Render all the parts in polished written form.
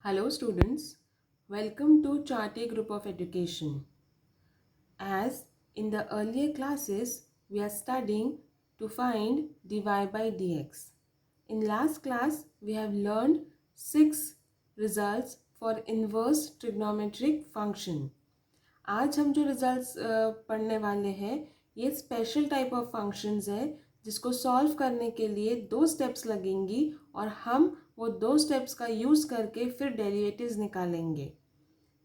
Hello students, welcome to Charty Group of Education. As in the earlier classes, we are studying to find dy by dx. In last class, we have learned 6 results for inverse trigonometric function. आज हम जो results पढ़ने वाले हैं ये special type of functions है जिसको solve करने के लिए 2 स्टेप्स लगेंगी और हम वो 2 स्टेप्स का यूज़ करके फिर डेरिवेटिव्स निकालेंगे।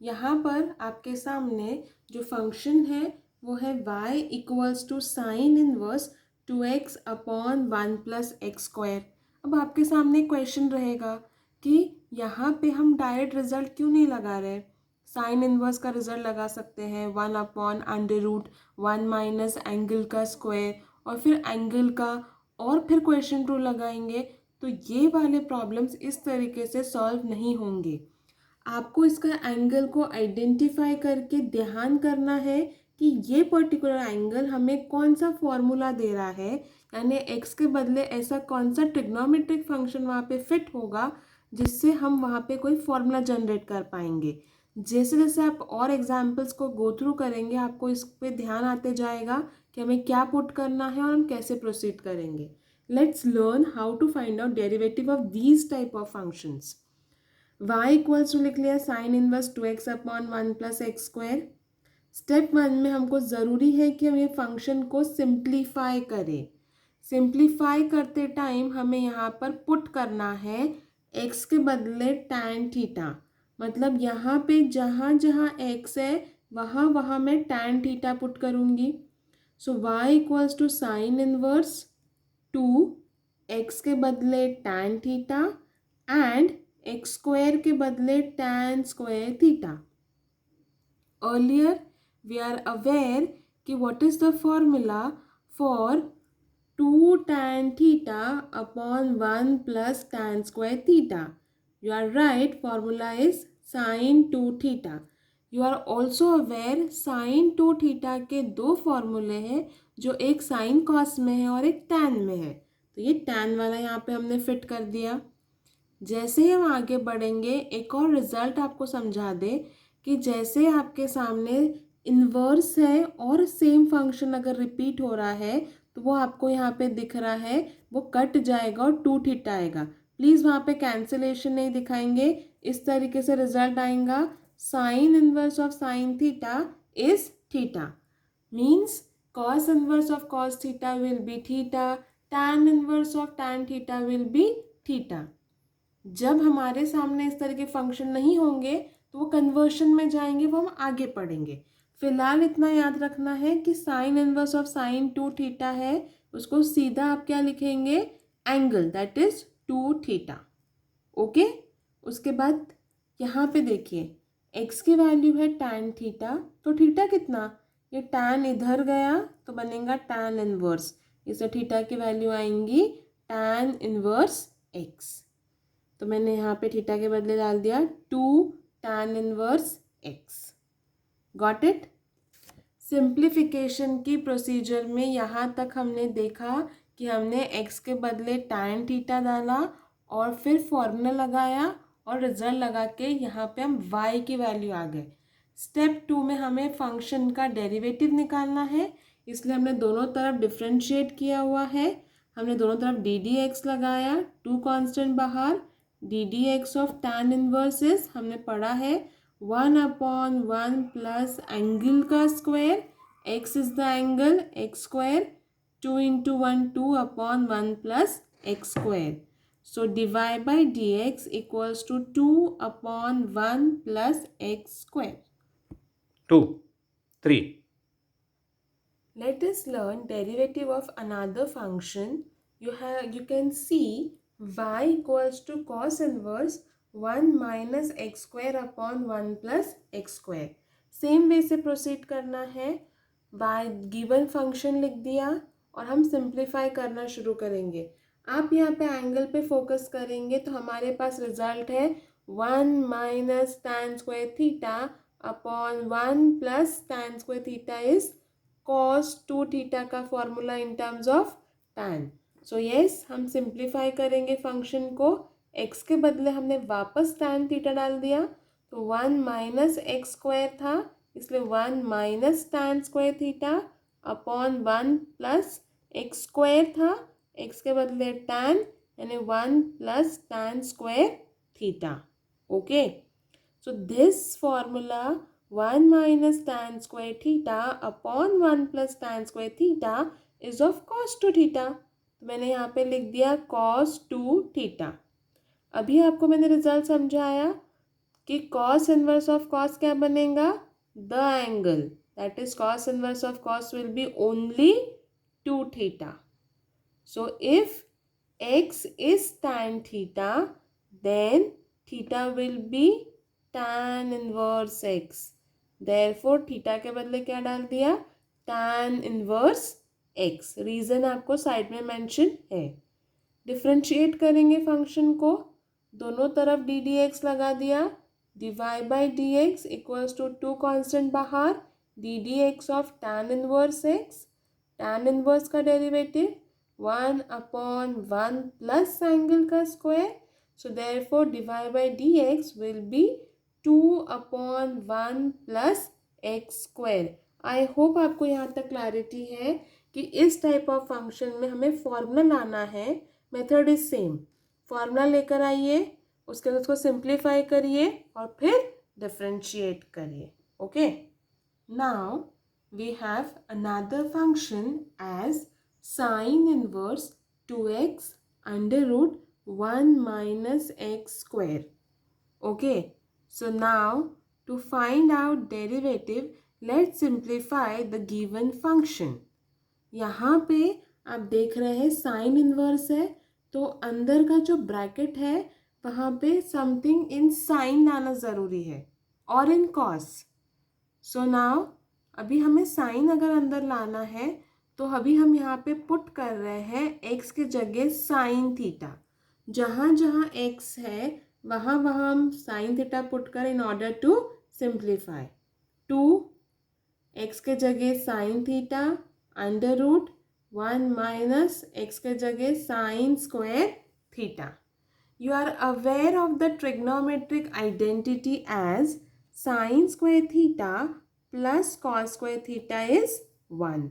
यहाँ पर आपके सामने जो फंक्शन है वो है y equals to sine inverse 2x upon 1 plus x square. अब आपके सामने क्वेश्चन रहेगा कि यहाँ पे हम डायरेक्ट रिजल्ट क्यों नहीं लगा रहे। साइन इनवर्स का रिजल्ट लगा सकते हैं 1 upon under root 1 minus angle का स्क्वायर और फिर एंगल का और फिर क्वेश्चन टू लगाएंगे तो ये वाले प्रॉब्लम्स इस तरीके से सॉल्व नहीं होंगे। आपको इसका एंगल को आइडेंटिफाई करके ध्यान करना है कि ये पर्टिकुलर एंगल हमें कौन सा फॉर्मूला दे रहा है, यानी x के बदले ऐसा कौन सा ट्रिग्नोमेट्रिक फंक्शन वहाँ पे फिट होगा जिससे हम वहाँ पे कोई फॉर्मूला जनरेट कर पाएंगे। जैसे जैसे आप और एग्जाम्पल्स को गो थ्रू करेंगे आपको इस पे ध्यान आते जाएगा कि हमें क्या पुट करना है और हम कैसे प्रोसीड करेंगे। Let's learn how to find out derivative of these type of functions. y equals to लिख लिया sine inverse 2x upon 1 plus x square. Step 1 में हमको ज़रूरी है कि हम ये फंक्शन को सिंप्लीफाई करें। सिंप्लीफाई करते टाइम हमें यहाँ पर पुट करना है x के बदले tan थीटा, मतलब यहाँ पे जहाँ जहाँ x है वहाँ वहाँ मैं tan थीटा पुट करूँगी। So y equals to sine inverse 2x के बदले tan theta and x square के बदले tan square theta. Earlier we are aware कि what is the formula for 2 tan theta upon 1 plus tan square theta. You are right, formula is sine 2 theta. You are also aware sine 2 theta के 2 फॉर्मूले हैं, जो एक sine cos में है और एक tan में है। तो ये tan वाला यहाँ पे हमने फिट कर दिया। जैसे ही हम आगे बढ़ेंगे एक और रिजल्ट आपको समझा दे कि जैसे आपके सामने इन्वर्स है और सेम फंक्शन अगर रिपीट हो रहा है तो वो आपको यहाँ पे दिख रहा है, वो कट जाएगा और 2 थीटा आएगा। प्लीज़ वहाँ पे कैंसिलेशन नहीं दिखाएंगे, इस तरीके से रिजल्ट आएगा sine inverse of sine theta is theta, means cos inverse of cos theta will B theta, tan inverse of tan theta will B theta. जब हमारे सामने इस तरह के फंक्शन नहीं होंगे तो वो कन्वर्शन में जाएंगे, वो हम आगे पढ़ेंगे। फिलहाल इतना याद रखना है कि sine inverse of sine 2 theta है, उसको सीधा आप क्या लिखेंगे, angle, that is 2 theta. Okay, उसके बाद यहाँ पे देखिए x की वैल्यू है tan थीटा, तो थीटा कितना, ये tan इधर गया तो बनेगा tan इनवर्स, इससे थीटा की वैल्यू आएंगी tan इनवर्स x। तो मैंने यहाँ पे थीटा के बदले डाल दिया 2 tan inverse x। Got it. Simplification की प्रोसीजर में यहाँ तक हमने देखा कि हमने x के बदले tan थीटा डाला और फिर फॉर्मूला लगाया और रिजल्ट लगा के यहाँ पे हम y की वैल्यू आ गए। स्टेप 2 में हमें फंक्शन का डेरिवेटिव निकालना है, इसलिए हमने दोनों तरफ डिफ्रेंशिएट किया हुआ है। हमने दोनों तरफ डी डी एक्स लगाया, 2 कांस्टेंट बाहर, d d x of tan inverses हमने पढ़ा है 1 अपॉन 1 प्लस एंगल का square, x is the angle, x square, 2 into 1 2 upon 1 plus x square. So dy by dx equals to 2 upon 1 plus x square. 2, 3. Let us learn derivative of another function. You can see y equals to cos inverse 1 minus x square upon 1 plus x square. Same way से proceed करना है। y given function लिख दिया और हम simplify करना शुरू करेंगे। आप यहाँ पे एंगल पे फोकस करेंगे तो हमारे पास रिजल्ट है 1 minus tan square theta upon 1 plus tan square theta is cos 2 theta का formula in terms of tan। So yes, हम सिंप्लीफाई करेंगे फंक्शन को, x के बदले हमने वापस tan थीटा डाल दिया, तो 1 माइनस एक्स स्क्वायर था, इसलिए 1 minus tan square theta upon 1 plus x square था, x के बदले tan यानी 1 plus tan square theta. Okay, so this formula 1 minus tan square theta upon 1 plus tan square theta is of cos 2 theta. तो मैंने यहाँ पे लिख दिया cos 2 theta. अभी आपको मैंने रिजल्ट समझाया कि cos inverse of cos क्या बनेगा, the angle, that is cos inverse of cos will be only 2 theta. So if x is tan theta, then theta will be tan inverse x. Therefore theta के बदले क्या डाल दिया, tan inverse x. Reason आपको side में mention है. Differentiate करेंगे function को, दोनों तरफ डी डी एक्स लगा दिया, dy by d x equals to 2 constant बाहर, d d x of tan inverse x. tan इनवर्स का डेरिवेटिव 1 अपॉन 1 प्लस एंगल का square. So therefore dy by dx will be 2 upon 1 plus x square. I hope आपको यहाँ तक clarity है कि इस टाइप ऑफ फंक्शन में हमें फॉर्मूला लाना है. Method is same. फॉर्मूला लेकर आइए, उसके बाद उसको सिंप्लीफाई करिए और फिर डिफरेंशिएट करिए. Okay, now we have another function as sine inverse 2x under root 1 minus x square. Okay, so now to find out derivative, let's simplify the given function. यहाँ पे आप देख रहे हैं साइन इनवर्स है, तो अंदर का जो ब्रैकेट है वहाँ पे समथिंग इन साइन लाना ज़रूरी है और इन कॉस. सो नाउ अभी हमें साइन अगर अंदर लाना है तो अभी हम यहाँ पे पुट कर रहे हैं x के जगह साइन थीटा. जहाँ जहाँ x है वहाँ वहाँ हम साइन थीटा पुट कर in order to simplify. 2 x के जगह sine theta under root 1 minus x के जगह sine square theta. You are aware of the trigonometric identity as sine square theta plus cos square theta is 1.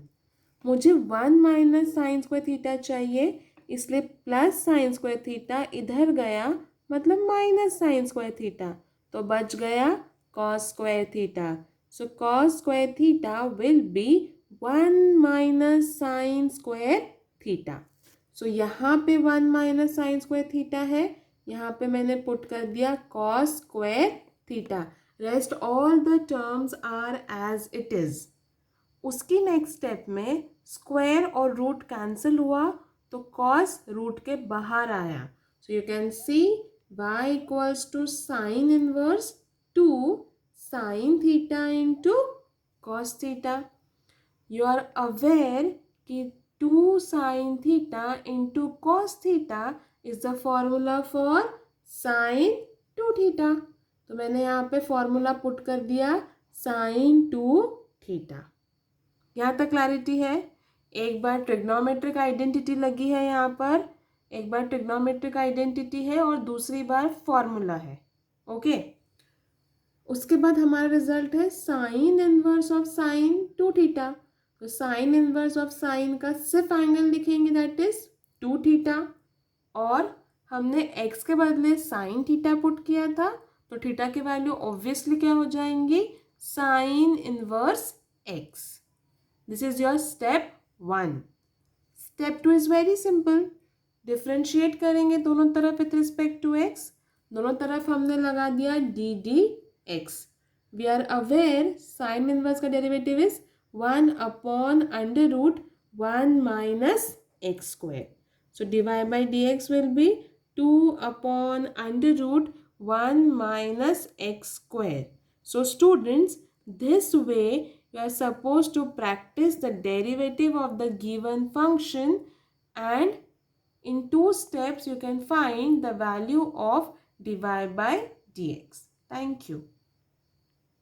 मुझे 1 minus sine square theta चाहिए, इसलिए plus sign square theta इधर गया, मतलब minus sine square theta, तो बच गया cos square theta. So cos square theta will be 1 minus sine square theta. So यहाँ पे 1 माइनस साइन स्क्वायर थीटा है, यहाँ पे मैंने पुट कर दिया cos square theta. Rest all the terms are as it is. उसकी नेक्स्ट स्टेप में स्क्वायर और रूट कैंसिल हुआ तो कॉस रूट के बाहर आया. So you can see y equals to sine inverse 2 sine theta into cos theta. You are aware कि 2 sine theta into cos theta is the formula for sine 2 theta. तो मैंने यहाँ पे फॉर्मूला पुट कर दिया साइन 2 थीटा. यहाँ तक clarity है. एक बार ट्रिग्नोमेट्रिक आइडेंटिटी लगी है, यहाँ पर एक बार ट्रिग्नोमेट्रिक आइडेंटिटी है और दूसरी बार फॉर्मूला है. ओके, उसके बाद हमारा रिजल्ट है sine inverse of sine 2 theta. तो साइन इनवर्स ऑफ साइन का सिर्फ एंगल लिखेंगे, दैट इज 2 थीटा, और हमने x के बदले साइन थीटा पुट किया था, तो थीटा की वैल्यू ऑब्वियसली क्या हो जाएंगी, sine inverse x. This is your step 1. Step 2 is very simple. Differentiate करेंगे दोनों तरफ विथ रिस्पेक्ट टू x. दोनों तरफ हमने लगा दिया d d x. We are aware sine inverse का derivative is 1 upon under root 1 minus x square. So dy by d x will be 2 upon under root 1 minus x square. So students, this way you are supposed to practice the derivative of the given function, and in 2 steps you can find the value of dy by dx. Thank you.